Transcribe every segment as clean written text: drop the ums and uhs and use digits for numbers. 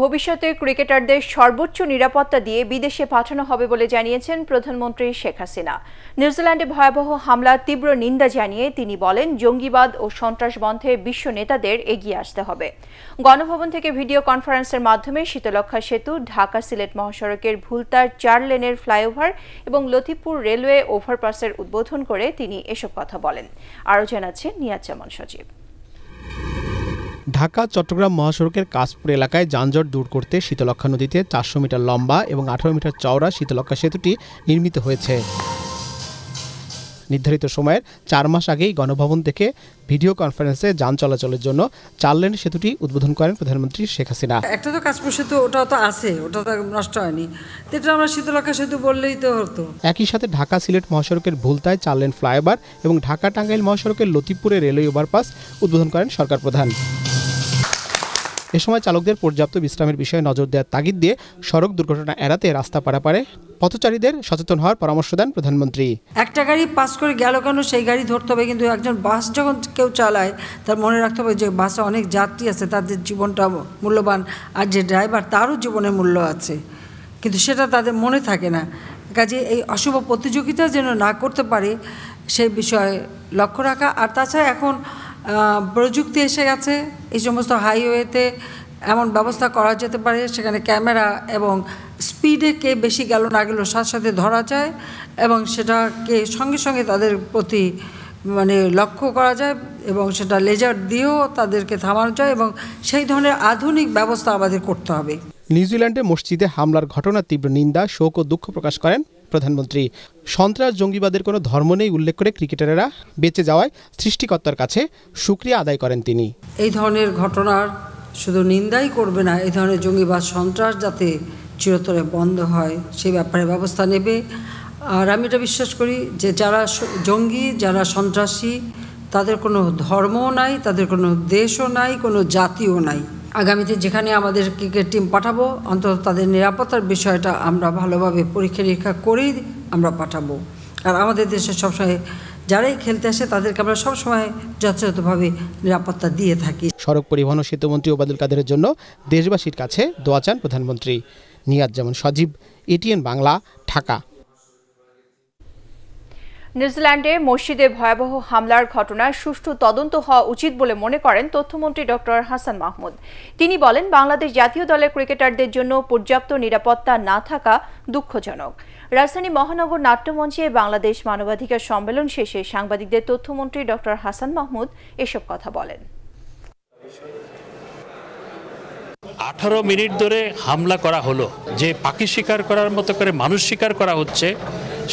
ভবিষ্যতে ক্রিকেটারদের সর্বোচ্চ নিরাপত্তা দিয়ে বিদেশে পাঠানো হবে বলে জানিয়েছেন প্রধানমন্ত্রী শেখ হাসিনা। নিউজিল্যান্ডে ভয়াবহ হামলার তীব্র নিন্দা জানিয়ে তিনি বলেন, জঙ্গিবাদ ও সন্ত্রাস বন্ধে বিশ্ব নেতাদের এগিয়ে আসতে হবে। গণভবন থেকে ভিডিও কনফারেন্সের মাধ্যমে শীতলক্ষ্যা সেতু, ঢাকা সিলেট মহাসড়কের ভুলতার 4 লেনের ফ্লাইওভার এবং লতিফপুর রেলওয়ে ওভারপাসের উদ্বোধন করে তিনি এসব কথা বলেন। আরও জানাচ্ছেন নিয়াজ জামান সজীব। ঢাকা চট্টগ্রাম মহাসড়কের কাশপুর এলাকায় যানজট দূর করতে শীতলক্ষ্যা নদীতে 400 মিটার লম্বা এবং 18 মিটার চওড়া শীতলক্ষ্যা সেতুটি নির্মিত হয়েছে। নির্ধারিত সময়ের 4 মাস আগেই গণভবন থেকে ভিডিও কনফারেন্সে যান চলাচলের জন্য 4 লেন সেতুটি উদ্বোধন করেন প্রধানমন্ত্রী শেখ হাসিনা। একটা তো কাশপুর সেতু, ওটা তো আছে, ওটা তো নষ্ট হয়নি, এটা আমরা শীতলক্ষ্যা সেতু বললেই তো হতো। একই সাথে ঢাকা সিলেট মহাসড়কের ভুলতায় 4 লেন ফ্লাইওভার এবং ঢাকা টাঙ্গাইল মহাসড়কের লতিফপুরে রেলওয়ে ওভারপাস উদ্বোধন করেন সরকার প্রধান। এ সময় চালকদের পর্যাপ্ত বিশ্রামের বিষয়ে নজর দেওয়ার তাগিদ দিয়ে সড়ক দুর্ঘটনা এড়াতে রাস্তা পারাপারে পথচারীদের সচেতন হওয়ার পরামর্শ দেন প্রধানমন্ত্রী। একটা গাড়ি পাস করে গেল কেন সেই গাড়ি ধরতে হবে, কিন্তু একজন বাস যখন কেউ চালায় তার মনে রাখতে হবে যে বাসে অনেক যাত্রী আছে, তাদের জীবনটা মূল্যবান, আর যে ড্রাইভার তারও জীবনের মূল্য আছে, কিন্তু সেটা তাদের মনে থাকে না। কাজে এই অশুভ প্রতিযোগিতা যেন না করতে পারে সেই বিষয়ে লক্ষ্য রাখা। আর তাছাড়া এখন প্রযুক্তি এসে গেছে, এই সমস্ত হাইওয়েতে এমন ব্যবস্থা করা যেতে পারে সেখানে ক্যামেরা এবং স্পিডে কে বেশি গেল না গেল সাথে সাথে ধরা যায় এবং সেটাকে সঙ্গে সঙ্গে তাদের প্রতি লক্ষ্য করা যায় এবং সেটা লেজার দিয়েও তাদেরকে থামানো যায় এবং সেই ধরনের আধুনিক ব্যবস্থা আমাদের করতে হবে। নিউজিল্যান্ডে মসজিদে হামলার ঘটনার তীব্র নিন্দা, শোক ও দুঃখ প্রকাশ করেন প্রধানমন্ত্রী। সন্ত্রাস জঙ্গিবাদের কোনো ধর্ম নেই উল্লেখ করে ক্রিকেটাররা বেঁচে যাওয়ায় সৃষ্টিকর্তার কাছে শুকরিয়া আদায় করেন তিনি। এই ধরনের ঘটনার শুধু নিন্দাই করবে না, এই ধরনের জঙ্গিবাদ সন্ত্রাস যাতে চিরতরে বন্ধ হয় সেই ব্যাপারে ব্যবস্থা নেবে। আর আমি এটা বিশ্বাস করি যে যারা জঙ্গি, যারা সন্ত্রাসী, তাদের কোনো ধর্মও নাই, তাদের কোনো দেশও নাই, কোনো জাতিও নাই। আগামীতে যেখানে আমাদের ক্রিকেট টিম পাঠাবো, অন্তত তাদের নিরাপত্তার বিষয়টা আমরা ভালোভাবে পরীক্ষা নিরীক্ষা করেই আমরা পাঠাবো। আর আমাদের দেশে সবসময় যারাই খেলতে আসে তাদেরকে আমরা সবসময় যথাযথভাবে নিরাপত্তা দিয়ে থাকি। সড়ক পরিবহন ও সেতুমন্ত্রী ওবায়দুল কাদেরের জন্য দেশবাসীর কাছে দোয়া চান প্রধানমন্ত্রী। নিয়াজ জামান সজীব, এটিএন বাংলা, ঢাকা। নিউজিল্যান্ডে মসজিদে ভয়াবহ হামলার ঘটনার সুষ্ঠু তদন্ত হওয়া উচিত বলে মনে করেন তথ্যমন্ত্রী ডক্টর হাসান মাহমুদ। তিনি বলেন, বাংলাদেশ জাতীয় দলের ক্রিকেটারদের জন্য পর্যাপ্ত নিরাপত্তা না থাকা দুঃখজনক। রাজধানী মহানগর নাট্যমঞ্চে বাংলাদেশ মানবাধিকার সম্মেলন শেষে সাংবাদিকদের তথ্যমন্ত্রী ডক্টর হাসান মাহমুদ এসব কথা বলেন। 18 মিনিট ধরে হামলা করা হলো, যে পাখি শিকার করার মতো করে মানুষ শিকার করা হচ্ছে,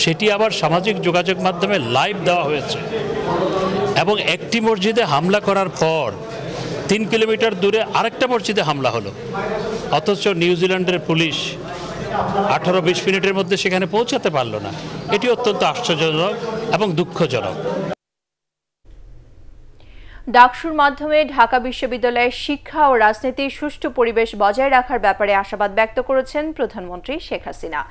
সেটি আবার সামাজিক যোগাযোগ মাধ্যমে লাইভ দেওয়া হয়েছে। এবং একটি মসজিদে হামলা করার পর 3 কিলোমিটার দূরে আরেকটা মসজিদে হামলা হলো, অথচ নিউজিল্যান্ডের পুলিশ 18-20 মিনিটের মধ্যে সেখানে পৌঁছাতে পারল না। এটি অত্যন্ত আশ্চর্যজনক এবং দুঃখজনক। ডাকসুর মাধ্যমে ঢাকা বিশ্ববিদ্যালয়ের শিক্ষা ও রাজনীতির সুষ্ঠু পরিবেশ বজায় রাখার ব্যাপারে আশাবাদ ব্যক্ত করেছেন প্রধানমন্ত্রী শেখ হাসিনা।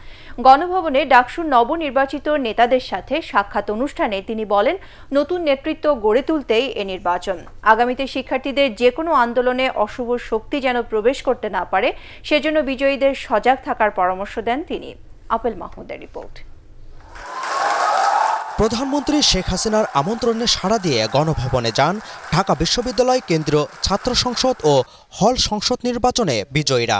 গণভবনে ডাকসুর নবনির্বাচিত নেতাদের সাথে সাক্ষাৎ অনুষ্ঠানে তিনি বলেন, নতুন নেতৃত্ব গড়ে তুলতেই এ নির্বাচন। আগামীতে শিক্ষার্থীদের যে কোনো আন্দোলনে অশুভ শক্তি যেন প্রবেশ করতে না পারে, সেজন্য বিজয়ীদের সজাগ থাকার পরামর্শ দেন তিনি। আপেল মাহমুদের রিপোর্ট। প্রধানমন্ত্রী শেখ হাসিনার আমন্ত্রণে সাড়া দিয়ে গণভবনে যান ঢাকা বিশ্ববিদ্যালয় কেন্দ্রীয় ছাত্র সংসদ ও হল সংসদ নির্বাচনে বিজয়ীরা।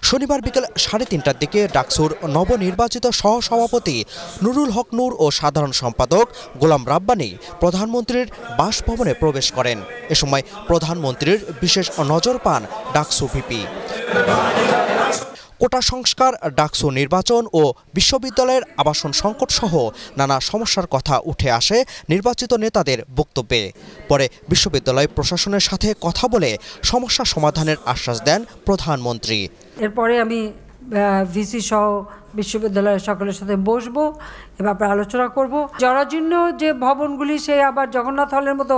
শনিবার বিকেল 3:30টার দিকে ডাকসুর নবনির্বাচিত সহসভাপতি নুরুল হক নূর ও সাধারণ সম্পাদক গোলাম রাব্বানী প্রধানমন্ত্রীর বাসভবনে প্রবেশ করেন। এ সময় প্রধানমন্ত্রীর বিশেষ নজর পান ডাকসু ভিপি। কোটা সংস্কার, ডাকসু নির্বাচন ও বিশ্ববিদ্যালয়ের আবাসন সংকট সহ নানা সমস্যার কথা উঠে আসে নির্বাচিত নেতাদের বক্তব্যে। পরে বিশ্ববিদ্যালয় প্রশাসনের সাথে কথা বলে সমস্যা সমাধানের আশ্বাস দেন প্রধানমন্ত্রী। এরপরে আমি ভিসি সহ বিশ্ববিদ্যালয়ের সকলের সাথে বসবো, এ ব্যাপারে আলোচনা করব। জরাজীর্ণ যে ভবনগুলি সে আবার জগন্নাথ হলের মতো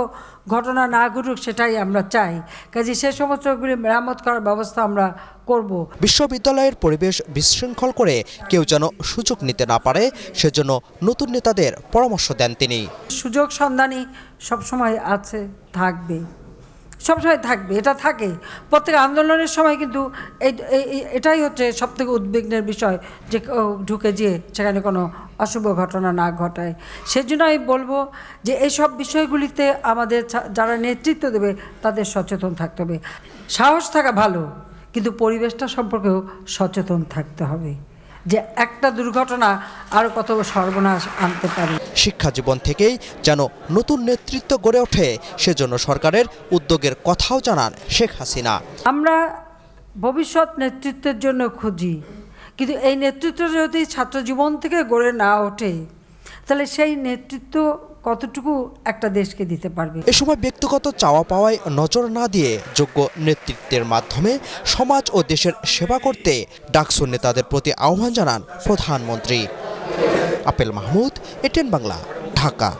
ঘটনা না ঘটুক সেটাই আমরা চাই। কাজে সে সমস্তগুলি মেরামত করার ব্যবস্থা আমরা করব। বিশ্ববিদ্যালয়ের পরিবেশ বিশৃঙ্খল করে কেউ যেন সুযোগ নিতে না পারে, সেজন্য নতুন নেতাদের পরামর্শ দেন তিনি। সুযোগ সন্ধানী সবসময় আছে, থাকবে। সবসময় থাকবে, এটা থাকে প্রত্যেক আন্দোলনের সময়। কিন্তু এটাই হচ্ছে সবথেকে উদ্বিগ্নের বিষয়, যে ঢুকে যেয়ে সেখানে কোনো অশুভ ঘটনা না ঘটায়। সেজন্য আমি বলবো যে এইসব বিষয়গুলিতে আমাদের যারা নেতৃত্ব দেবে তাদের সচেতন থাকতে হবে। সাহস থাকা ভালো, কিন্তু পরিবেশটা সম্পর্কেও সচেতন থাকতে হবে, যে একটা দুর্ঘটনা আরও কত সর্বনাশ আনতে পারে। শিক্ষা জীবন থেকেই যেন নতুন নেতৃত্ব গড়ে ওঠে, সেজন্য সরকারের উদ্যোগের কথাও জানান শেখ হাসিনা। আমরা ভবিষ্যৎ নেতৃত্বের জন্য খুঁজি, কিন্তু এই নেতৃত্ব যদি ছাত্র জীবন থেকে গড়ে না ওঠে, তাহলে সেই নেতৃত্ব কতটুকু একটা দেশকে দিতে পারবে। এ সময় ব্যক্তিগত চাওয়া পাওয়ায় নজর না দিয়ে যোগ্য নেতৃত্বের মাধ্যমে সমাজ ও দেশের সেবা করতে ডাকসু নেতাদের প্রতি আহ্বান জানান প্রধানমন্ত্রী। Apple Mahmud, ATN Bangla, Dhaka.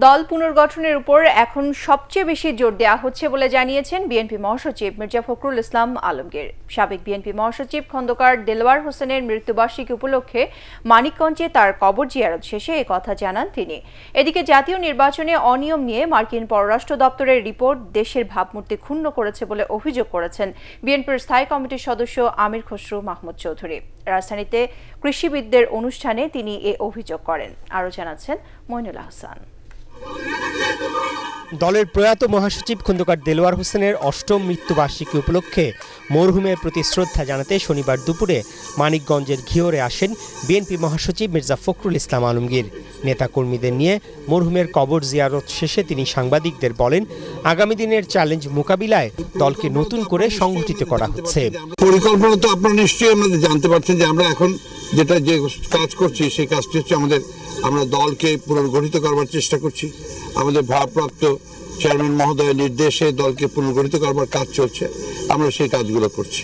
দল পুনর্গঠনের উপর এখন সবচেয়ে বেশি জোর দেওয়া হচ্ছে বলে জানিয়েছেন বিএনপি মহাসচিব মির্জা ফখরুল ইসলাম আলমগীর। সাবেক বিএনপি মহাসচিব খন্দকার দেলোয়ার হোসেনের মৃত্যুবার্ষিকী উপলক্ষে মানিকগঞ্জে তার কবর জিয়ারত শেষে একথা জানান তিনি। এদিকে জাতীয় নির্বাচনে অনিয়ম নিয়ে মার্কিন পররাষ্ট্র দপ্তরের রিপোর্ট দেশের ভাবমূর্তি ক্ষুণ্ণ করেছে বলে অভিযোগ করেছেন বিএনপির স্থায়ী কমিটির সদস্য আমির খসরু মাহমুদ চৌধুরী। রাজধানীতে কৃষিবিদদের অনুষ্ঠানে তিনি এ অভিযোগ করেন। আরও জানাচ্ছেন মইনুল আহসান। দলের প্রয়াত মহাসচিব খন্দকার দেলোয়ার হোসেনের অষ্টম মৃত্যুবার্ষিকী উপলক্ষে মরহুমের প্রতি শ্রদ্ধা জানাতে শনিবার দুপুরে মানিকগঞ্জের ঘিওরে আসেন বিএনপি মহাসচিব মির্জা ফখরুল ইসলাম আলমগীর। নেতাকর্মীদের নিয়ে মরহুমের কবর জিয়ারত শেষে তিনি সাংবাদিকদের বলেন, আগামী দিনের চ্যালেঞ্জ মোকাবিলায় দলকে নতুন করে সংগঠিত করা হচ্ছে। পরিকল্পনা তো আপনারা নিশ্চয়ই আমাদের জানতে পারছেন যে আমরা এখন যে কাজ করছি সেই কাজটি হচ্ছে আমরা দলকে পুনর্গঠিত করবার চেষ্টা করছি। আমাদের ভারপ্রাপ্ত চেয়ারম্যান মহোদয়ের নির্দেশে দলকে পুনর্গঠিত করবার কাজ চলছে, আমরা সেই কাজগুলো করছি।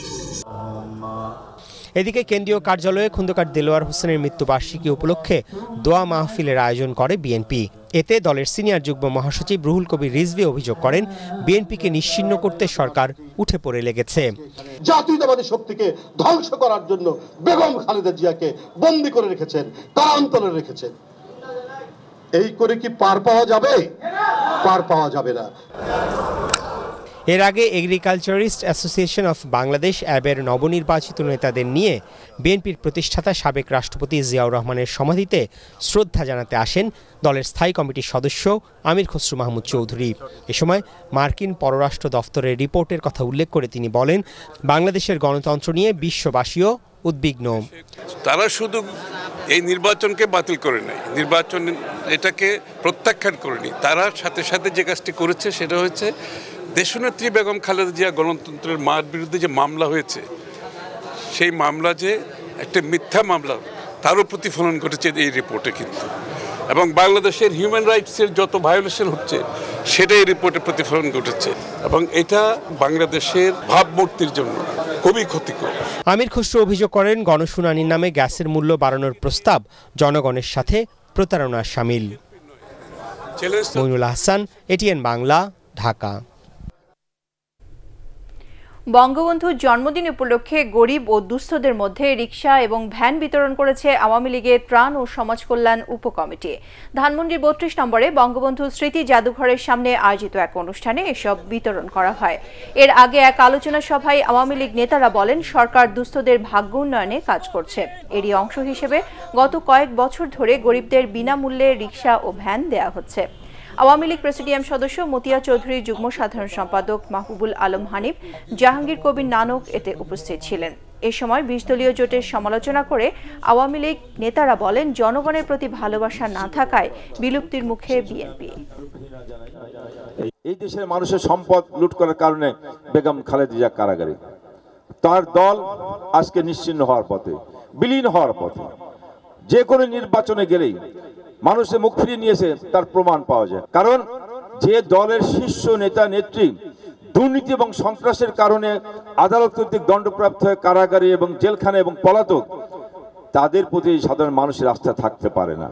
এদিকে কেন্দ্রীয় কার্যালয়ে খন্দকার দেলোয়ার হোসেনের মৃত্যুবার্ষিকী উপলক্ষে দোয়া মাহফিলের আয়োজন করে বিএনপি। এতে দলের সিনিয়র যুগ্ম মহাসচিব রুহুল কবির রিজভী অভিযোগ করেন, বিএনপিকে নিশ্চিহ্ন করতে সরকার উঠে পড়ে লেগেছে। জাতীয়তাবাদী শক্তিকে ধ্বংস করার জন্য বেগম খালেদা জিয়াকে বন্দী করে রেখেছেন, কারান্তরে রেখেছেন। এই করে কি পার পাওয়া যাবে? পার পাওয়া যাবে না। এর আগে এগ্রিকালচারিস্ট অ্যাসোসিয়েশন অফ বাংলাদেশ অ্যাবের নবনির্বাচিত নেতাদের নিয়ে বিএনপির প্রতিষ্ঠাতা সাবেক রাষ্ট্রপতি জিয়াউর রহমানের সমাধিতে শ্রদ্ধা জানাতে আসেন দলের স্থায়ী কমিটির সদস্য আমির খসরু মাহমুদ চৌধুরী। এ সময় মার্কিন পররাষ্ট্র দফতরের রিপোর্টের কথা উল্লেখ করে তিনি বলেন, বাংলাদেশের গণতন্ত্র নিয়ে বিশ্ববাসীও উদ্বিগ্ন। তারা শুধু এই নির্বাচনকে বাতিল করে নাই, নির্বাচন এটাকে প্রত্যাখ্যান করেনি, তারা সাথে সাথে যে কাজটি করেছে সেটা হচ্ছে দেশনেত্রী বেগম খালেদা জিয়া গণতন্ত্রের মার বিরুদ্ধে যে মামলা হয়েছে, সেই মামলা যে একটা মিথ্যা মামলা, তারও প্রতিফলন ঘটেছে এই রিপোর্টে কিন্তু। এবং বাংলাদেশের হিউম্যান রাইটসের যত ভায়োলেশন হচ্ছে সেটা এই রিপোর্টে প্রতিফলন ঘটেছে, এবং এটা বাংলাদেশের ভাবমূর্তির জন্য খুবই ক্ষতিকর। আমির খসরু অভিযোগ করেন, গণশুনানির নামে গ্যাসের মূল্য বাড়ানোর প্রস্তাব জনগণের সাথে প্রতারণার শামিল। মইনুল আহসান, এটিএন বাংলা, ঢাকা। বঙ্গবন্ধুর জন্মদিন উপলক্ষে গরিব ও দুস্থদের মধ্যে রিকশা এবং ভ্যান বিতরণ করেছে আওয়ামী লীগের ত্রাণ ও সমাজ কল্যাণ উপকমিটি। ধানমন্ডির ৩২ নম্বরে বঙ্গবন্ধু স্মৃতি জাদুঘরের সামনে আয়োজিত এক অনুষ্ঠানে এসব বিতরণ করা হয়। এর আগে এক আলোচনা সভায় আওয়ামী লীগ নেতারা বলেন, সরকার দুস্থদের ভাগ্য উন্নয়নে কাজ করছে। এরই অংশ হিসেবে গত কয়েক বছর ধরে গরিবদের বিনামূল্যে রিকশা ও ভ্যান দেওয়া হচ্ছে। আওয়ামী লীগ প্রেসিডিয়াম সদস্য মতিয়া চৌধুরী, যুগ্ম সাধারণ সম্পাদক মাহবুবুল আলম হানিফ, জাহাঙ্গীর কবির নানক এতে উপস্থিত ছিলেন। এ সময় ২০ দলীয় জোটের সমালোচনা করে আওয়ামী লীগ নেতারা বলেন, জনগণের প্রতি ভালোবাসা না থাকায় বিলুপ্তির মুখে বিএনপি। এই দেশের মানুষের সম্পদ লুট করার কারণে বেগম খালেদা জিয়া কারাগারে, তার দল আজকে নিশ্চিহ্ন হওয়ার পথে, বিলীন হওয়ার পথে। যে কোনো নির্বাচনে গেলেই মানুষের মুখ ফিরিয়ে নিয়েছে তার প্রমাণ পাওয়া যায়। কারণ যে দলের শীর্ষ নেতা নেত্রী দুর্নীতি এবং সন্ত্রাসের কারণে আদালত কর্তৃক দণ্ডপ্রাপ্ত হয়ে কারাগারে এবং জেলখানা এবং পলাতক, তাদের প্রতি সাধারণ মানুষের আস্থা থাকতে পারে না।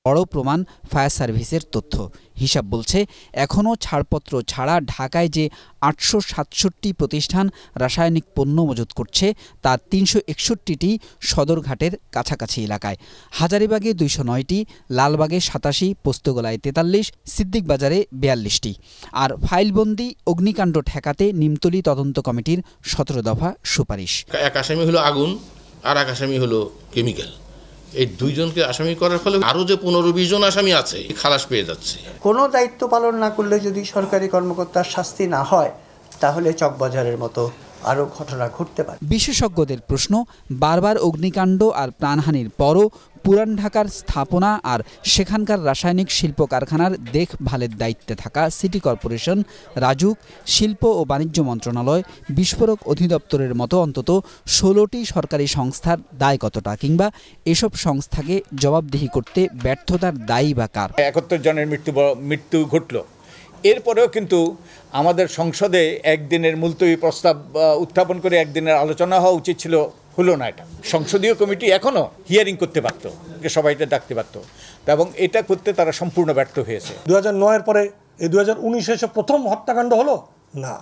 বড় প্রমাণ ফায়ার সার্ভিসের তথ্য। হিসাব বলছে এখনও ছাড়পত্র ছাড়া ঢাকায় যে 867টি প্রতিষ্ঠান রাসায়নিক পণ্য মজুত করছে তার 361টি সদরঘাটের কাছাকাছি এলাকায়, হাজারীবাগে 209টি, লালবাগে 87, পোস্তগোলায় 43, সিদ্দিক বাজারে 42টি। আর ফাইলবন্দি অগ্নিকাণ্ড ঠেকাতে নিমতলী তদন্ত কমিটির 17 দফা সুপারিশ। এক আসামি হলো আগুন আর এক আসামি হলো কেমিক্যাল, এই দুইজনকে আসামি করার ফলে আরো যে 15-20 জন আসামি আছে খালাস পেয়ে যাচ্ছে। কোনো দায়িত্ব পালন না করলে যদি সরকারি কর্মকর্তার শাস্তি না হয় তাহলে চকবাজারের মতো আরও ঘটনা ঘটতে পারে। বিশেষজ্ঞদের প্রশ্ন, বারবার অগ্নিকাণ্ড আর প্রাণহানির পরও পুরান ঢাকার স্থাপনা আর সেখানকার রাসায়নিক শিল্প কারখানার দেখভালের দায়িত্বে থাকা সিটি কর্পোরেশন, রাজুক, শিল্প ও বাণিজ্য মন্ত্রণালয়, বিস্ফোরক অধিদপ্তরের মতো অন্তত 16টি সরকারি সংস্থার দায় কতটা, কিংবা এসব সংস্থাকে জবাবদিহি করতে ব্যর্থতার দায়ী বা কার? 71 জনের মৃত্যু ঘটল, এরপরেও কিন্তু আমাদের সংসদে একদিনের মুলতবি প্রস্তাব উত্থাপন করে একদিনের আলোচনা হওয়া উচিত ছিল, হলো না। এটা সংসদীয় কমিটি এখনও হিয়ারিং করতে পারত, সবাইটা ডাকতে পারত, এবং এটা করতে তারা সম্পূর্ণ ব্যর্থ হয়েছে। 2009-এর পরে এই 2019-এ এসে প্রথম হত্যাকাণ্ড হলো না,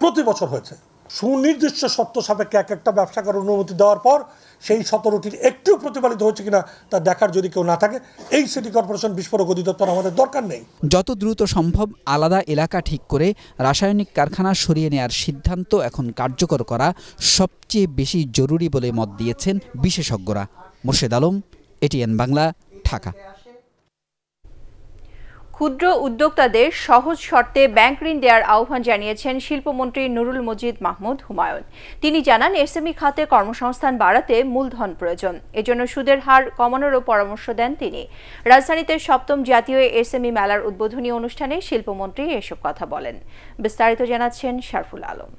প্রতি বছর হয়েছে। সুনির্দিষ্ট শর্ত সাপেক্ষে এক একটা ব্যবসা করার অনুমতি দেওয়ার পর সেই 17টির একটু প্রতিফলিত হচ্ছে কিনা তা দেখার যদি কেউ না থাকে, এই সিটি কর্পোরেশন বিস্ফোরক অধিদপ্তর আমাদের দরকার নেই। যত দ্রুত সম্ভব আলাদা এলাকা ঠিক করে রাসায়নিক কারখানা সরিয়ে নেওয়ার সিদ্ধান্ত এখন কার্যকর করা সবচেয়ে বেশি জরুরি বলে মত দিয়েছেন বিশেষজ্ঞরা। মোর্শেদ আলম, এটিএন বাংলা, ঢাকা। ক্ষুদ্র উদ্যোক্তাদের সহজ শর্তে ব্যাংক ঋণ দেওয়ার আহ্বান জানিয়েছেন শিল্পমন্ত্রী নুরুল মজিদ মাহমুদ হুমায়ুন। তিনি জানান, এসএমই খাতে কর্মসংস্থান বাড়াতে মূলধন প্রয়োজন, এজন্য সুদের হার কমানোরও পরামর্শ দেন তিনি। রাজধানীতে 7ম জাতীয় এসএমই মেলার উদ্বোধনী অনুষ্ঠানে শিল্পমন্ত্রী এসব কথা বলেন। বিস্তারিত জানাচ্ছেন শারফুল আলম।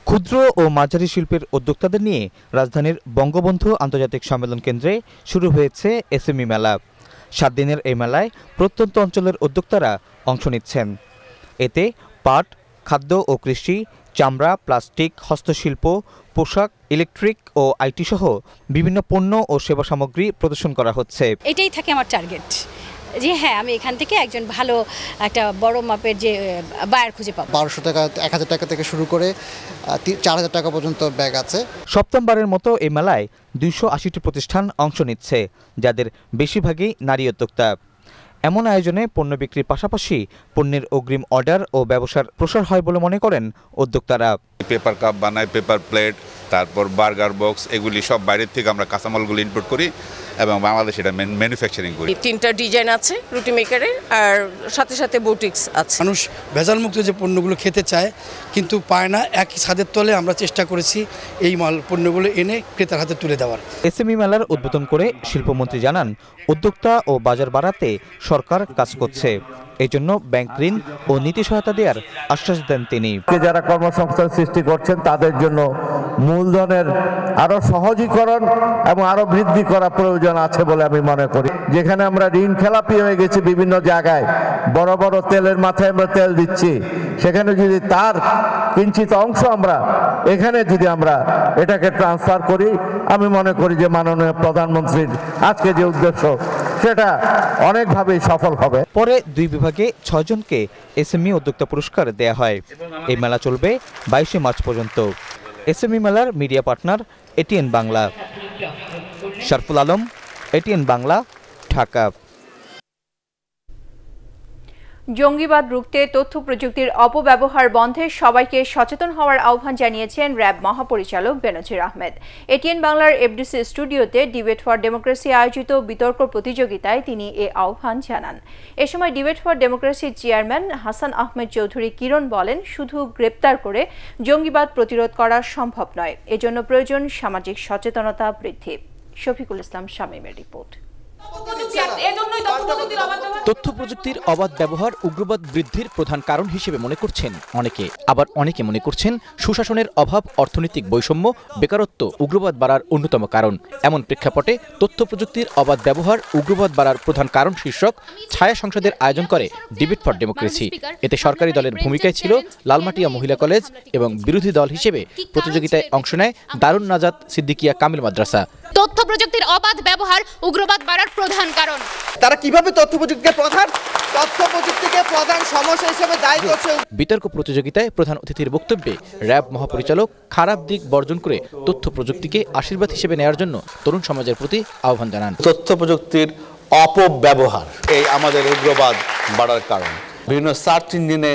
ক্ষুদ্র ও মাঝারি শিল্পের উদ্যোক্তাদের নিয়ে রাজধানীর বঙ্গবন্ধু আন্তর্জাতিক সম্মেলন কেন্দ্রে শুরু হয়েছে এসএমই মেলা। 7 দিনের এই মেলায় প্রত্যন্ত অঞ্চলের উদ্যোক্তারা অংশ নিচ্ছেন। এতে পাট, খাদ্য ও কৃষি, চামড়া, প্লাস্টিক, হস্তশিল্প, পোশাক, ইলেকট্রিক ও আইটি সহ বিভিন্ন পণ্য ও সেবা সামগ্রী প্রদর্শন করা হচ্ছে। এটাই থাকে আমার টার্গেট, যে হ্যাঁ আমি এখান থেকে একজন ভালো একটা বড় মাপের যে বায়ার খুঁজে পাবো। 1200 টাকা, 1000 টাকা থেকে শুরু করে 4000 টাকা পর্যন্ত ব্যাগ আছে। সপ্তমবারের মতো এই মেলায় 280টি প্রতিষ্ঠান অংশ নিচ্ছে, যাদের বেশিরভাগই নারী উদ্যোক্তা। এমন আয়োজনে পণ্য বিক্রির পাশাপাশি পণ্যের অগ্রিম অর্ডার ও ব্যবসার প্রসার হয় বলে মনে করেন উদ্যোক্তারা। পেপার কাপ বানায়, পেপার প্লেট, তারপর বার্গার বক্স, এগুলি সব বাইরের থেকে আমরা কাঁচামালগুলো ইম্পোর্ট করি এবং বাংলাদেশে এটা ম্যানুফ্যাকচারিং করি। 3টা ডিজাইন আছে রুটি মেকারের, আর সাথে সাথে বুটিক্স আছে। মানুষ ভেজালমুক্ত যে পণ্যগুলো খেতে চায় কিন্তু পায় না, একই ছাদের তলে আমরা চেষ্টা করেছি এই পণ্যগুলো এনে ক্রেতার হাতে তুলে দেওয়ার। এসএমই মেলার উদ্বোধন করে শিল্পমন্ত্রী জানান, উদ্যোক্তা ও বাজার বাড়াতে সরকার কাজ করছে, এই জন্য ব্যাংক ঋণ ও নীতি সহায়তা দেওয়ার আশ্বাস দেন তিনি। যারা কর্মসংস্থান সৃষ্টি করছেন তাদের জন্য মূলধনের আরো সহজীকরণ এবং আরো বৃদ্ধি করা প্রয়োজন আছে বলে আমি মনে করি। যেখানে আমরা ঋণ খেলাপি হয়ে গেছি বিভিন্ন জায়গায়, বড় বড় তেলের মাথায় আমরা তেল দিচ্ছি, সেখানে যদি তার কিঞ্চিত অংশ আমরা এখানে যদি আমরা এটাকে ট্রান্সফার করি, আমি মনে করি যে মাননীয় প্রধানমন্ত্রীর আজকে যে উদ্দেশ্য সেটা অনেকভাবেই সফল হবে। পরে 2 বিভাগে 6 জনকে এসএমই উদ্যোক্তা পুরস্কার দেয়া হয়। এই মেলা চলবে 22 মার্চ পর্যন্ত। এসএমই মেলার media partner ATN Bangla. Sharful Alam, ATN Bangla, Dhaka. জঙ্গিবাদ রুখতে তথ্য প্রযুক্তির অপব্যবহার বন্ধে সবাইকে সচেতন হওয়ার আহ্বান জানিয়েছেন র্যাব মহাপরিচালক বেনজির আহমেদ। এটিএন বাংলার এফডিসি স্টুডিওতে ডিবেট ফর ডেমোক্রেসি আয়োজিত বিতর্ক প্রতিযোগিতায় তিনি এ আহ্বান জানান। এ সময় ডিবেট ফর ডেমোক্রেসির চেয়ারম্যান হাসান আহমেদ চৌধুরী কিরণ বলেন, শুধু গ্রেপ্তার করে জঙ্গিবাদ প্রতিরোধ করা সম্ভব নয়, এজন্য প্রয়োজন সামাজিক সচেতনতা বৃদ্ধি। শফিকুল ইসলাম শামীমের রিপোর্ট। এজন্যই তথ্য প্রযুক্তির অবাধ ব্যবহার উগ্রবাদ বৃদ্ধির প্রধান কারণ হিসেবে মনে করছেন অনেকে, আবার অনেকে মনে করছেন সুশাসনের অভাব, অর্থনৈতিক বৈষম্য, বেকারত্ব উগ্রবাদ বাড়ার অন্যতম কারণ। এমন প্রেক্ষাপটে তথ্য প্রযুক্তির অবাধ ব্যবহার উগ্রবাদ বাড়ার প্রধান কারণ শীর্ষক ছায়া সংসদের আয়োজন করে ডিবেট ফর ডেমোক্রেসি। এতে সরকারি দলের ভূমিকায় ছিল লালমাটিয়া মহিলা কলেজ এবং বিরোধী দল হিসেবে প্রতিযোগিতায় অংশ নেয় দারুন নাজাত সিদ্দিকিয়া কামিল মাদ্রাসা। তথ্য প্রযুক্তির অবাধ ব্যবহার উগ্রবাদ বাড়ার প্রধান কারণ। তারা কিভাবে তথ্য প্রযুক্তিকে প্রধান সমস্যা হিসেবে দায়ী করছে। বিতর্ক প্রতিযোগিতায় প্রধান অতিথির বক্তব্যে র্যাব মহাপরিচালক খারাপ দিক বর্জন করে তথ্য প্রযুক্তিকে আশীর্বাদ হিসেবে নেওয়ার জন্য তরুণ সমাজের প্রতি আহ্বান জানান। তথ্য প্রযুক্তির অপব্যবহার এই আমাদের উগ্রবাদ বাড়ার কারণ। বিভিন্ন সার্চ ইঞ্জিনে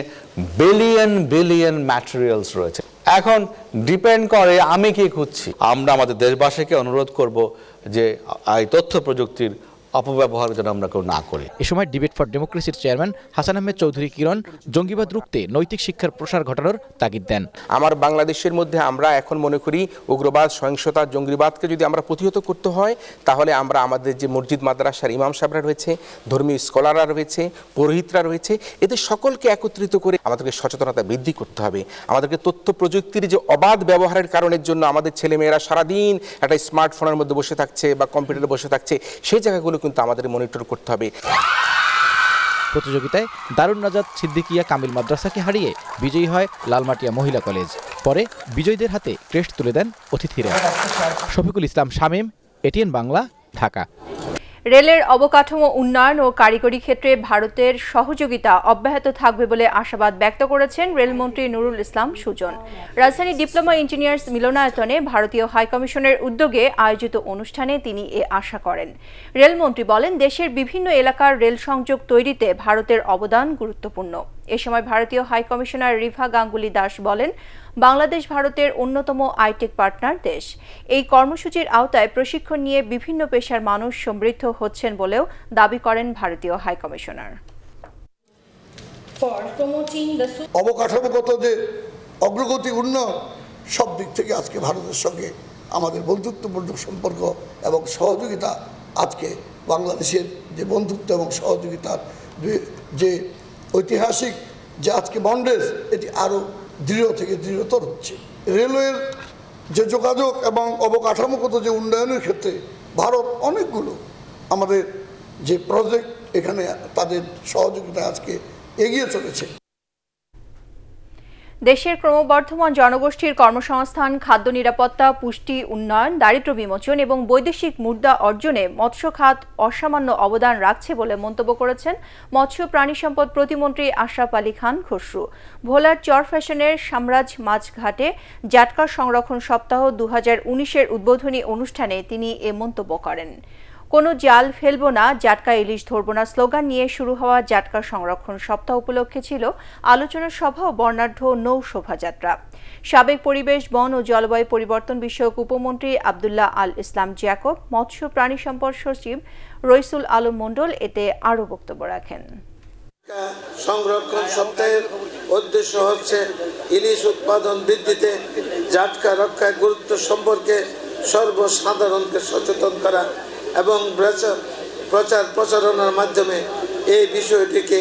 বিলিয়ন ম্যাটেরিয়ালস রয়েছে। এখন ডিপেন্ড করে আমি কি খুঁজছি। আমরা আমাদের দেশবাসীকে অনুরোধ করব যে এই তথ্য প্রযুক্তির অপব্যবহার যেন আমরা কেউ না করি। এ সময় ডিবেট ফর ডেমোক্রেসির চেয়ারম্যান হাসান আহমেদ চৌধুরী কিরণ জঙ্গিবাদ রুখতে নৈতিক শিক্ষার প্রসার ঘটানোর তাগিদ দেন। আমার বাংলাদেশের মধ্যে আমরা এখন মনে করি উগ্রবাদ, সহিংসতা, জঙ্গিবাদকে যদি আমরা প্রতিহত করতে হয় তাহলে আমরা আমাদের যে মসজিদ মাদ্রাসার ইমাম সাহেবরা রয়েছে, ধর্মীয় স্কলাররা রয়েছে, পুরোহিতরা রয়েছে, এদের সকলকে একত্রিত করে আমাদেরকে সচেতনতা বৃদ্ধি করতে হবে। আমাদেরকে তথ্য প্রযুক্তির যে অবাধ ব্যবহারের কারণের জন্য আমাদের ছেলেমেয়েরা সারাদিন একটা স্মার্টফোনের মধ্যে বসে থাকছে বা কম্পিউটারে বসে থাকছে, সেই জায়গাগুলো কিন্তু আমাদের মনিটর করতে হবে। প্রতিযোগিতায় দারুন নাজাত সিদ্দিকিয়া কামিল মাদ্রাসাকে হারিয়ে বিজয়ী হয় লালমাটিয়া মহিলা কলেজ। পরে বিজয়ীদের হাতে ক্রেস্ট তুলে দেন অতিথিরা। শফিকুল ইসলাম শামীম, এটিএন বাংলা, ঢাকা। রেলের অবকাঠামো উন্নয়ন ও কারিগরি ক্ষেত্রে ভারতের সহযোগিতা অব্যাহত থাকবে বলে আশাবাদ ব্যক্ত করেছেন রেলমন্ত্রী নুরুল ইসলাম সুজন। রাজধানী ডিপ্লোমা ইঞ্জিনিয়ার্স মিলনায়তনে ভারতীয় হাইকমিশনের উদ্যোগে আয়োজিত অনুষ্ঠানে তিনি এ আশা করেন। রেলমন্ত্রী বলেন, দেশের বিভিন্ন এলাকার রেল সংযোগ তৈরিতে ভারতের অবদান গুরুত্বপূর্ণ। এ সময় ভারতীয় হাইকমিশনার রিভা গাঙ্গুলি দাস বলেন, বাংলাদেশ ভারতের অন্যতম আইটেক পার্টনার দেশ। এই কর্মসূচির আওতায় প্রশিক্ষণ নিয়ে বিভিন্ন পেশার মানুষ সমৃদ্ধ হচ্ছেন বলেও দাবি করেন ভারতীয় হাইকমিশনার। অবকাঠামোগত যে অগ্রগতি, উন্নয়ন, সব দিক থেকে আজকে ভারতের সঙ্গে আমাদের বন্ধুত্বপূর্ণ সম্পর্ক এবং সহযোগিতা, আজকে বাংলাদেশের যে বন্ধুত্ব এবং সহযোগিতার যে ঐতিহাসিক যে আজকে বন্ডেজ, এটি আরও দৃঢ় থেকে দৃঢ়তর হচ্ছে। রেলওয়ের যে যোগাযোগ এবং অবকাঠামোগত যে উন্নয়নের ক্ষেত্রে ভারত অনেকগুলো আমাদের যে প্রজেক্ট, এখানে তাদের সহযোগিতা আজকে এগিয়ে চলেছে। দেশের ক্রমবর্ধমান জনগোষ্ঠীর কর্মসংস্থান, খাদ্য নিরাপত্তা, পুষ্টি উন্নয়ন, দারিদ্র্য বিমোচন এবং বৈদেশিক মুদ্রা অর্জনে মৎস্য খাত অসামান্য অবদান রাখছে বলে মন্তব্য করেছেন মৎস্য প্রাণী সম্পদ প্রতিমন্ত্রী আশরাফ আলী খান খসরু। ভোলার চরফ্যাশনের সামরাজ মাছঘাটে জাটকা সংরক্ষণ সপ্তাহ 2019-এর উদ্বোধনী অনুষ্ঠানে তিনি এ মন্তব্য করেন। কোনো জাল ফেলবো না, জাটকা ইলিশ ধরবো না স্লোগান নিয়ে শুরু হওয়া জাটকা সংরক্ষণ সপ্তাহ উপলক্ষে ছিল আলোচনা সভা ও বর্ণাঢ্য নৌ শোভাযাত্রা। সাবেক পরিবেশ, বন ও জলবায়ু পরিবর্তন বিষয়ক উপমন্ত্রী আব্দুল্লাহ আল ইসলাম জ্যাকব, মৎস্য প্রাণী সম্পদ সচিব রইসুল আলম মণ্ডল এতে আরও বক্তব্য রাখেন। সংরক্ষণ সপ্তাহের উদ্দেশ্য হচ্ছে ইলিশ উৎপাদন বৃদ্ধিতে জাটকা রক্ষার গুরুত্ব সম্পর্কে সর্বসাধারণকে সচেতন করা এবং প্রচার প্রচারণার মাধ্যমে এই বিষয়টিকে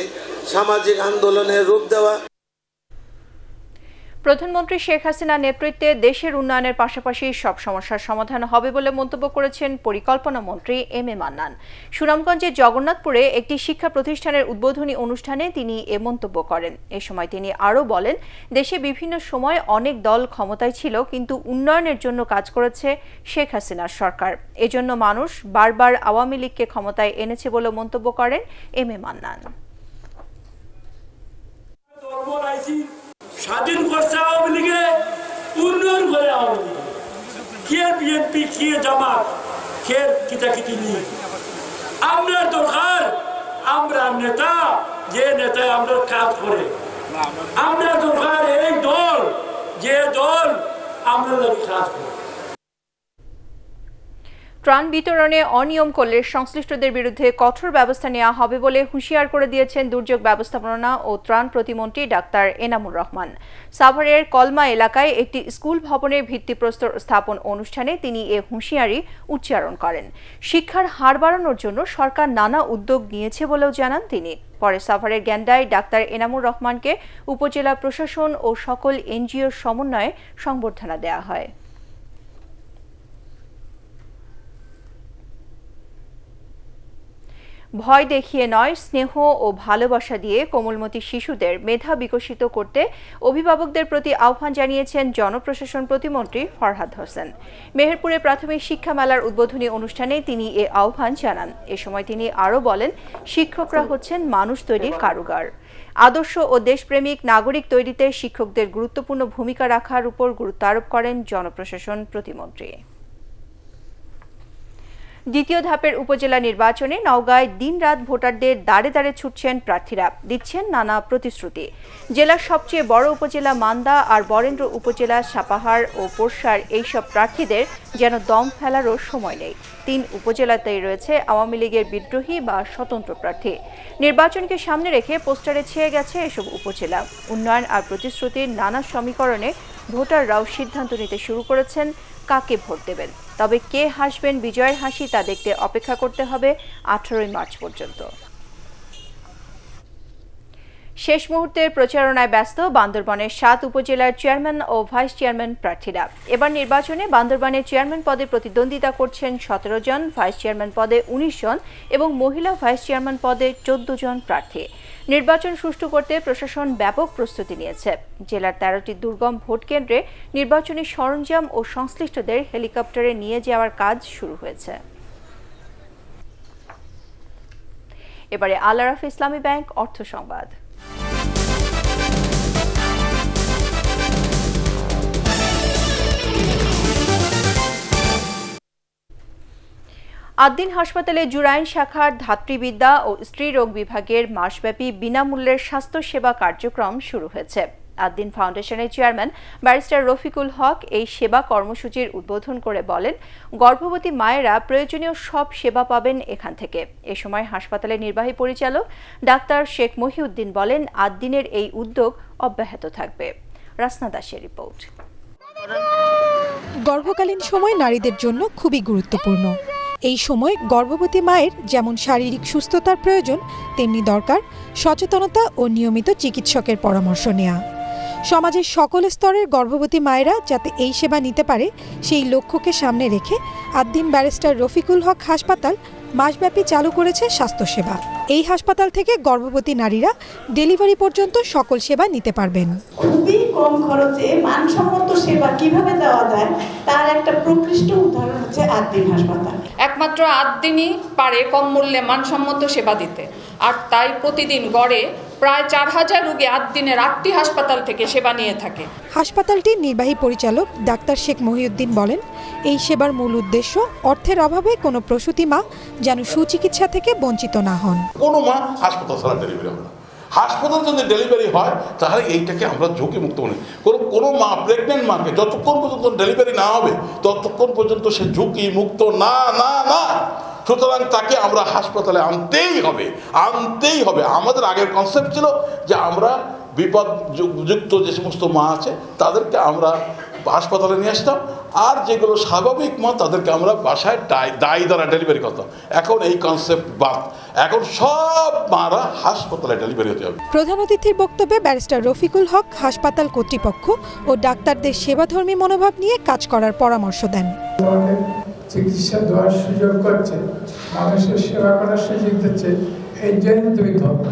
সামাজিক আন্দোলনের রূপ দেওয়া। প্রধানমন্ত্রী শেখ হাসিনার নেতৃত্বে দেশের উন্নয়নের পাশাপাশি সব সমস্যার সমাধান হবে বলে মন্তব্য করেছেন পরিকল্পনা মন্ত্রী এম এ মান্নান। সুনামগঞ্জের জগন্নাথপুরে একটি শিক্ষা প্রতিষ্ঠানের উদ্বোধনী অনুষ্ঠানে তিনি এ মন্তব্য করেন। এ সময় তিনি আরও বলেন, দেশে বিভিন্ন সময় অনেক দল ক্ষমতায় ছিল, কিন্তু উন্নয়নের জন্য কাজ করেছে শেখ হাসিনার সরকার। এজন্য মানুষ বারবার আওয়ামী লীগকে ক্ষমতায় এনেছে বলে মন্তব্য করেন এম এ মান্নান। স্বাধীন করছে আওয়ামী লীগে, উন্নয়ন করে আওয়ামী লীগে, কে বিএনপি, কে জামাত, কে কিতাকিতি নিয়ে। আমরা দরকার, আমরা নেতা, যে নেতায় আমরা কাজ করে। আমরা দরকার এই দল, যে দল আমরা কাজ করে। ত্রাণ বিতরণে অনিয়ম করলে সংশ্লিষ্টদের বিরুদ্ধে কঠোর ব্যবস্থা নেওয়া হবে বলে হুঁশিয়ার করে দিয়েছেন দুর্যোগ ব্যবস্থাপনা ও ত্রাণ প্রতিমন্ত্রী ডাক্তার এনামুর রহমান। সাভারের কলমা এলাকায় একটি স্কুল ভবনের ভিত্তিপ্রস্তর স্থাপন অনুষ্ঠানে তিনি এ হুঁশিয়ারি উচ্চারণ করেন। শিক্ষার হার বাড়ানোর জন্য সরকার নানা উদ্যোগ নিয়েছে বলেও জানান তিনি। পরে সাভারের গ্যান্ডায় ডাক্তার এনামুর রহমানকে উপজেলা প্রশাসন ও সকল এনজিওর সমন্বয়ে সংবর্ধনা দেওয়া হয়। ভয় দেখিয়ে নয়, স্নেহ ও ভালোবাসা দিয়ে কোমলমতি শিশুদের মেধা বিকশিত করতে অভিভাবকদের প্রতি আহ্বান জানিয়েছেন জনপ্রশাসন প্রতিমন্ত্রী ফরহাদ হোসেন। মেহেরপুরে প্রাথমিক শিক্ষা মেলার উদ্বোধনী অনুষ্ঠানে তিনি এ আহ্বান জানান। এ সময় তিনি আরও বলেন, শিক্ষকরা হচ্ছেন মানুষ তৈরির কারিগর। আদর্শ ও দেশপ্রেমিক নাগরিক তৈরিতে শিক্ষকদের গুরুত্বপূর্ণ ভূমিকা রাখার উপর গুরুত্ব আরোপ করেন জনপ্রশাসন প্রতিমন্ত্রী। দ্বিতীয় ধাপের উপজেলা নির্বাচনে নওগাঁয় দিনরাত ভোটারদের দাঁড়ে দাঁড়ে ছুটছেন প্রার্থীরা, দিচ্ছেন নানা প্রতিশ্রুতি। জেলার সবচেয়ে বড় উপজেলা মান্দা আর বরেন্দ্র উপজেলা সাপাহার ও পোরশার এইসব প্রার্থীদের যেন দম ফেলারও সময় নেই। 3 উপজেলাতেই রয়েছে আওয়ামী লীগের বিদ্রোহী বা স্বতন্ত্র প্রার্থী। নির্বাচনকে সামনে রেখে পোস্টারে ছেয়ে গেছে এসব উপজেলা। উন্নয়ন আর প্রতিশ্রুতির নানা সমীকরণে ভোটাররাও সিদ্ধান্ত নিতে শুরু করেছেন কাকে ভোট দেবেন। তবে কে হাসবেন বিজয়ের হাসি তা দেখতে অপেক্ষা করতে হবে 18 মার্চ পর্যন্ত। শেষ মুহূর্তের প্রচারণায় ব্যস্ত বান্দরবানের 7 উপজেলার চেয়ারম্যান ও ভাইস চেয়ারম্যান প্রার্থীরা। এবার নির্বাচনে বান্দরবানের চেয়ারম্যান পদে প্রতিদ্বন্দ্বিতা করছেন 17 জন, ভাইস চেয়ারম্যান পদে 19 জন এবং মহিলা ভাইস চেয়ারম্যান পদে 14 জন প্রার্থী। নির্বাচন সুষ্ঠু করতে প্রশাসন ব্যাপক প্রস্তুতি নিয়েছে। জেলার 13টি দুর্গম ভোট কেন্দ্রে নির্বাচনী সরঞ্জাম ও সংশ্লিষ্টদের হেলিকপ্টারে নিয়ে যাওয়ার কাজ শুরু হয়েছে। এবারে আল আরাফা ইসলামী ব্যাংক অর্থ সংবাদ। আদ্দিন হাসপাতালে জুরাইন শাখার ধাত্রীবিদ্যা ও স্ত্রীরোগ বিভাগের মাসব্যাপী বিনামূল্যের স্বাস্থ্যসেবা কার্যক্রম শুরু হয়েছে। আদ্দিন ফাউন্ডেশনের চেয়ারম্যান ব্যারিস্টার রফিকুল হক এই সেবা কর্মসূচির উদ্বোধন করে বলেন, গর্ভবতী মায়েরা প্রয়োজনীয় সব সেবা পাবেন এখান থেকে। এ সময় হাসপাতালের নির্বাহী পরিচালক ডাক্তার শেখ মহিউদ্দিন বলেন, আদ্দিনের এই উদ্যোগ অব্যাহত থাকবে। রাসনা দাসের রিপোর্ট। গর্ভকালীন সময় নারীদের জন্য খুবই গুরুত্বপূর্ণ। এই সময় গর্ভবতী মায়ের যেমন শারীরিক সুস্থতার প্রয়োজন, তেমনি দরকার সচেতনতা ও নিয়মিত চিকিৎসকের পরামর্শ নেওয়া। সমাজের সকল স্তরের গর্ভবতী মায়েরা যাতে এই সেবা নিতে পারে, সেই লক্ষ্যকে সামনে রেখে আদ্দিন ব্যারিস্টার রফিকুল হক হাসপাতাল মাসব্যাপী চালু করেছে স্বাস্থ্যসেবা। এই হাসপাতাল থেকে গর্ভবতী নারীরা ডেলিভারি পর্যন্ত সকল সেবা নিতে পারবেন। খুবই কম খরচে মানসম্মত সেবা কিভাবে দেওয়া যায় তার একটা প্রকৃষ্ট উদাহরণ হচ্ছে আদ্দিন হাসপাতাল। একমাত্র আদ্দিনই পারে কম মূল্যে মানসম্মত সেবা দিতে, আর তাই প্রতিদিন গড়ে প্রায় 4000 রোগী আদ্দিনের 8টি হাসপাতাল থেকে সেবা নিয়ে থাকে। হাসপাতালটির নির্বাহী পরিচালক ডাক্তার শেখ মহিউদ্দিন বলেন, এই সেবার মূল উদ্দেশ্য অর্থের অভাবে কোনো প্রসূতি মা যেন সুচিকিৎসা থেকে বঞ্চিত না হন। কোনো মা হাসপাতাল ছাড়া ডেলিভারি হবে না। হাসপাতাল যদি ডেলিভারি হয় তাহলে এইটাকে আমরা ঝুঁকি মুক্ত মনে করি। কোনো মা প্রেগনেন্ট মাকে যতক্ষণ পর্যন্ত ডেলিভারি না হবে ততক্ষণ পর্যন্ত সে ঝুঁকি মুক্ত না না না। সুতরাং তাকে আমরা হাসপাতালে আনতেই হবে। আমাদের আগের কনসেপ্ট ছিল যে আমরা বিপদযুক্ত যে সমস্ত মা আছে তাদেরকে আমরা হাসপাতালে নিয়ে আসতাম, আর যেগুলো স্বাভাবিক মা তাদেরকে আমরা বাসায় দায়ী দ্বারা ডেলিভারি করতাম। এখন এই কনসেপ্ট বাদ, এখন সব মারা হাসপাতালে ডেলিভারি হতে হবে। প্রধান অতিথির বক্তব্যে ব্যারিস্টার রফিকুল হক হাসপাতাল কর্তৃপক্ষ ও ডাক্তারদের সেবাধর্মী মনোভাব নিয়ে কাজ করার পরামর্শ দেন। চিকিৎসা দেওয়ার সুযোগ করছে, মানুষের সেবা করার সুযোগ দিচ্ছে, এই জন্য তুমি ধন্য।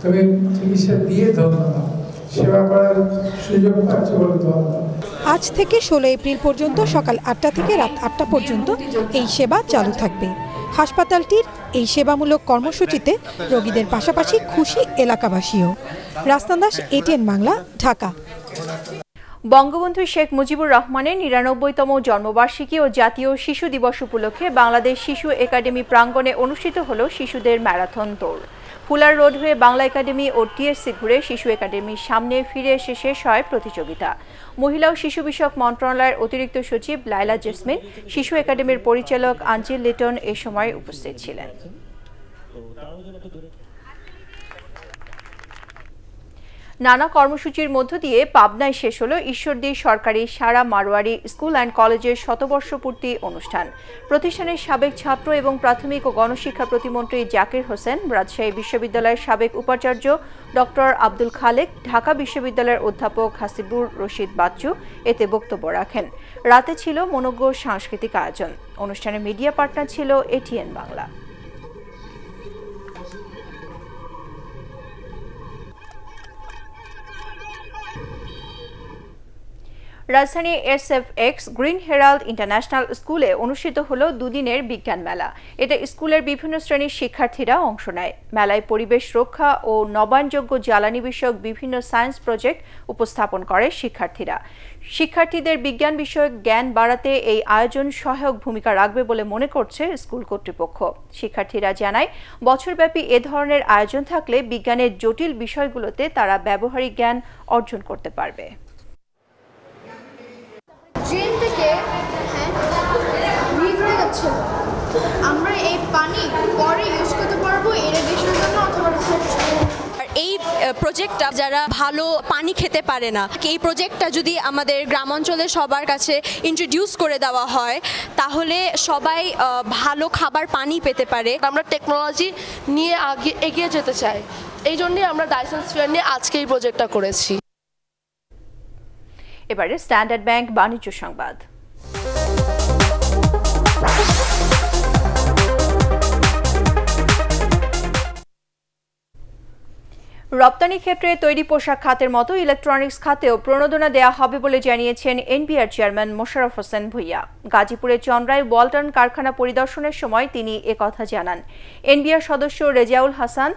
তুমি চিকিৎসা দিয়ে ধন্য না, সেবা করার সুযোগ পাচ্ছ বলে ধন্য। আজ থেকে 16 এপ্রিল পর্যন্ত সকাল 8টা থেকে রাত 8টা পর্যন্ত এই সেবা চালু থাকবে। হাসপাতালটির এই সেবামূলক কর্মসূচিতে রোগীদের পাশাপাশি খুশি এলাকাবাসীও। রাসনা দাস, ATN বাংলা, ঢাকা। বঙ্গবন্ধু শেখ মুজিবুর রহমানের 99তম জন্মবার্ষিকী ও জাতীয় শিশু দিবস উপলক্ষে বাংলাদেশ শিশু একাডেমি প্রাঙ্গণে অনুষ্ঠিত হল শিশুদের ম্যারাথন দৌড়। ফুলার রোড হয়ে বাংলা একাডেমি ও টিএসসি ঘুরে শিশু একাডেমির সামনে ফিরে এসে শেষ হয় প্রতিযোগিতা। মহিলা ও শিশু বিষয়ক মন্ত্রণালয়ের অতিরিক্ত সচিব লাইলা জেসমিন, শিশু একাডেমির পরিচালক আঞ্জেল লিটন এ সময় উপস্থিত ছিলেন। নানা কর্মসূচির মধ্য দিয়ে পাবনায় শেষ হলো ঈশ্বরদী সরকারি সারা মারোয়ারি স্কুল অ্যান্ড কলেজের শতবর্ষপূর্তি অনুষ্ঠান। প্রতিষ্ঠানের সাবেক ছাত্র এবং প্রাথমিক ও গণশিক্ষা প্রতিমন্ত্রী জাকির হোসেন, রাজশাহী বিশ্ববিদ্যালয়ের সাবেক উপাচার্য ডক্টর আব্দুল খালেক, ঢাকা বিশ্ববিদ্যালয়ের অধ্যাপক হাসিবুর রশিদ বাচ্চু এতে বক্তব্য রাখেন। রাতে ছিল মনোজ্ঞ সাংস্কৃতিক আয়োজন। অনুষ্ঠানে মিডিয়া পার্টনার ছিল এটিএন বাংলা। রাজধানী SFX গ্রিন হেরাল্ড ইন্টারন্যাশনাল স্কুলে অনুষ্ঠিত হলো দুদিনের বিজ্ঞান মেলা। এতে স্কুলের বিভিন্ন শ্রেণীর শিক্ষার্থীরা অংশ নেয়। মেলায় পরিবেশ রক্ষা ও নবায়নযোগ্য জ্বালানি বিষয়ক বিভিন্ন সায়েন্স প্রজেক্ট উপস্থাপন করে শিক্ষার্থীরা। শিক্ষার্থীদের বিজ্ঞান বিষয়ক জ্ঞান বাড়াতে এই আয়োজন সহায়ক ভূমিকা রাখবে বলে মনে করছে স্কুল কর্তৃপক্ষ। শিক্ষার্থীরা জানায়, বছরব্যাপী এ ধরনের আয়োজন থাকলে বিজ্ঞানের জটিল বিষয়গুলোতে তারা ব্যবহারিক জ্ঞান অর্জন করতে পারবে। ড্রেন থেকে লিক হয়ে যাচ্ছে, আমরা এই পানি পরে ইউজ করতে পারবো ইরিগেশনের জন্য অথবা এই প্রজেক্টটা যারা ভালো পানি খেতে পারে না, এই প্রজেক্টটা যদি আমাদের গ্রাম অঞ্চলে সবার কাছে ইন্ট্রোডিউস করে দেওয়া হয় তাহলে সবাই ভালো খাবার পানি পেতে পারে। আমরা টেকনোলজি নিয়ে এগিয়ে যেতে চাই, এই জন্যই আমরা ডাইসন স্ফিয়ার নিয়ে আজকে এই প্রজেক্টটা করেছি। এবারে স্ট্যান্ডার্ড ব্যাংক বাণিজ্য সংবাদ। রপ্তানি ক্ষেত্রে তৈরি পোশাক খাতের মতো ইলেকট্রনিক্স খাতেও প্রণোদনা দেওয়া হবে বলে জানিয়েছেন এনবিআর চেয়ারম্যান মোশাররফ হোসেন ভূঁইয়া। গাজীপুরের চন্দ্রায় ওয়ালটন কারখানা পরিদর্শনের সময় তিনি একথা জানান। এনবিআর সদস্য রেজাউল হাসান,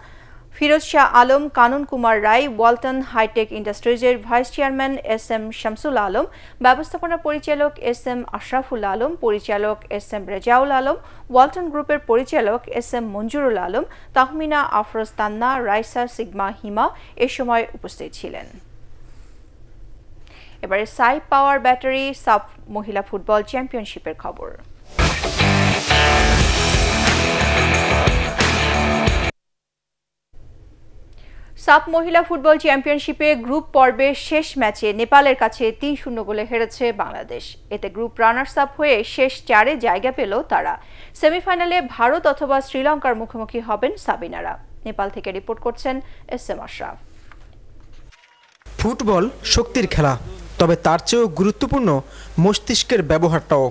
ফিরোজ শাহ আলম, কানন কুমার রায়, ওয়ালটন হাইটেক ইন্ডাস্ট্রিজের vice chairman SM Shamsul Alam, ব্যবস্থাপনা পরিচালক SM আশরাফুল আলম, পরিচালক SM রেজাউল আলম, ওয়ালটন গ্রুপের পরিচালক SM মঞ্জুরুল আলম, তাহমিনা আফরোজ তান্না, রাইসা সিগমা হিমা এ সময় উপস্থিত ছিলেন। এবারে সাই পাওয়ার ব্যাটারি সাব মহিলা ফুটবল চ্যাম্পিয়নশিপের খবর। সাব মহিলা ফুটবল চ্যাম্পিয়নশিপে গ্রুপ পর্বের শেষ ম্যাচে নেপালের কাছে 3-0 গোলে হেরেছে বাংলাদেশ। এতে গ্রুপ রানার্স আপ হয়ে শেষ 4-এ জায়গা পেল তারা। সেমিফাইনালে ভারত অথবা শ্রীলঙ্কার মুখোমুখি হবেন সাবিনারা। নেপাল থেকে রিপোর্ট করছেন SM আশরাফ। ফুটবল শক্তির খেলা, তবে তার চেয়েও গুরুত্বপূর্ণ মস্তিষ্কের ব্যবহারটাও।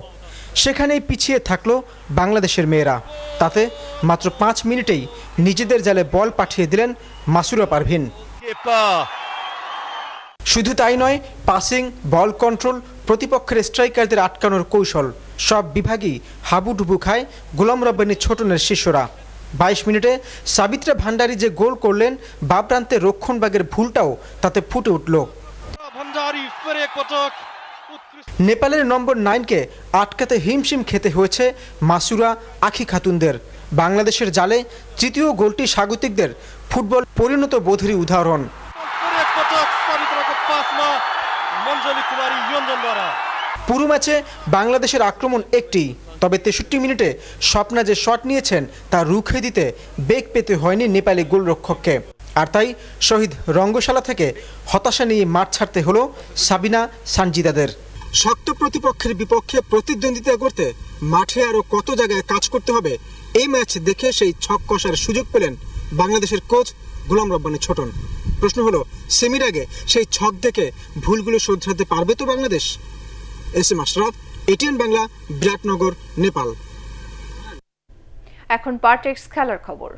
সেখানেই পিছিয়ে থাকলো বাংলাদেশের মেয়েরা। তাতে মাত্র 5 মিনিটেই নিজেদের জালে বল পাঠিয়ে দিলেন মাসুরা পারভিন। শুধু তাই নয়, পাসিং, বল কন্ট্রোল, প্রতিপক্ষের স্ট্রাইকারদের আটকানোর কৌশল, সব বিভাগই হাবুডুবু খায় গোলাম রব্বানী ছোটনের শিষ্যরা। 22 মিনিটে সাবিত্রা ভান্ডারী যে গোল করলেন, বাপ্রান্তে রক্ষণবাগের ভুলটাও তাতে ফুটে উঠল। নেপালের নম্বর 9কে আটকাতে হিমশিম খেতে হয়েছে মাসুরা আখি খাতুনদের। বাংলাদেশের জালে তৃতীয় গোলটি স্বাগতিকদের ফুটবল পরিণত বোধেরই উদাহরণ। পুরো ম্যাচে বাংলাদেশের আক্রমণ একটি, তবে 63 মিনিটে স্বপ্না যে শট নিয়েছেন তা রুখে দিতে বেগ পেতে হয়নি নেপালি গোলরক্ষককে। আর তাই শহীদ রঙ্গশালা থেকে হতাশা নিয়ে মাঠ ছাড়তে হলো সাবিনা সানজিদাদের। শক্ত প্রতিপক্ষের বিপক্ষে প্রতিদ্বন্দ্বিতা করতে মাঠে আরও কত জায়গায় কাজ করতে হবে, এই ম্যাচ দেখে সেই ছক কষার সুযোগ পেলেন বাংলাদেশের কোচ গোলাম রব্বানী ছোটন। প্রশ্ন হলো, সেমির আগে সেই ছক দেখে ভুলগুলো শোধরাতে পারবে তো বাংলাদেশ? SM Ashraf, ATN Bangla, Biratnagar, Nepal. এখন পার্টেক্স খেলার খবর।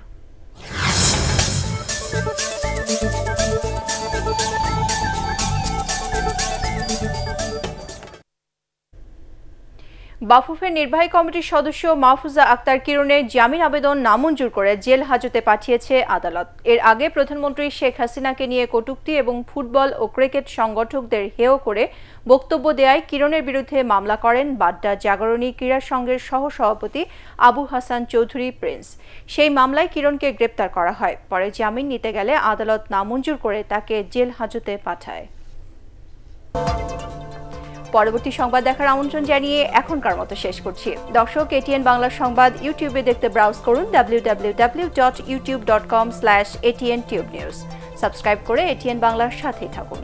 বাফুফের নির্বাহী কমিটির সদস্য মাহফুজা আক্তার কিরণের জামিন আবেদন নামঞ্জুর করে জেল হাজতে পাঠিয়েছে আদালত। এর আগে প্রধানমন্ত্রী শেখ হাসিনাকে নিয়ে কটূক্তি এবং ফুটবল ও ক্রিকেট সংগঠকদের হেয় করে বক্তব্য দেয়ায় কিরণের বিরুদ্ধে মামলা করেন বাড্ডা জাগরণী ক্রীড়া সংঘের সহসভাপতি আবু হাসান চৌধুরী প্রিন্স। সেই মামলায় কিরণকে গ্রেপ্তার করা হয়। পরে জামিন নিতে গেলে আদালত নামঞ্জুর করে তাকে জেল হাজতে পাঠায়। পরবর্তী সংবাদ দেখার আমন্ত্রণ জানিয়ে এখনকার মতো শেষ করছি। দর্শক, এটিএন বাংলা সংবাদ ইউটিউবে দেখতে ব্রাউজ করুন www.youtube.com/ATN Tube News। সাবস্ক্রাইব করে এটিএন বাংলার সাথেই থাকুন।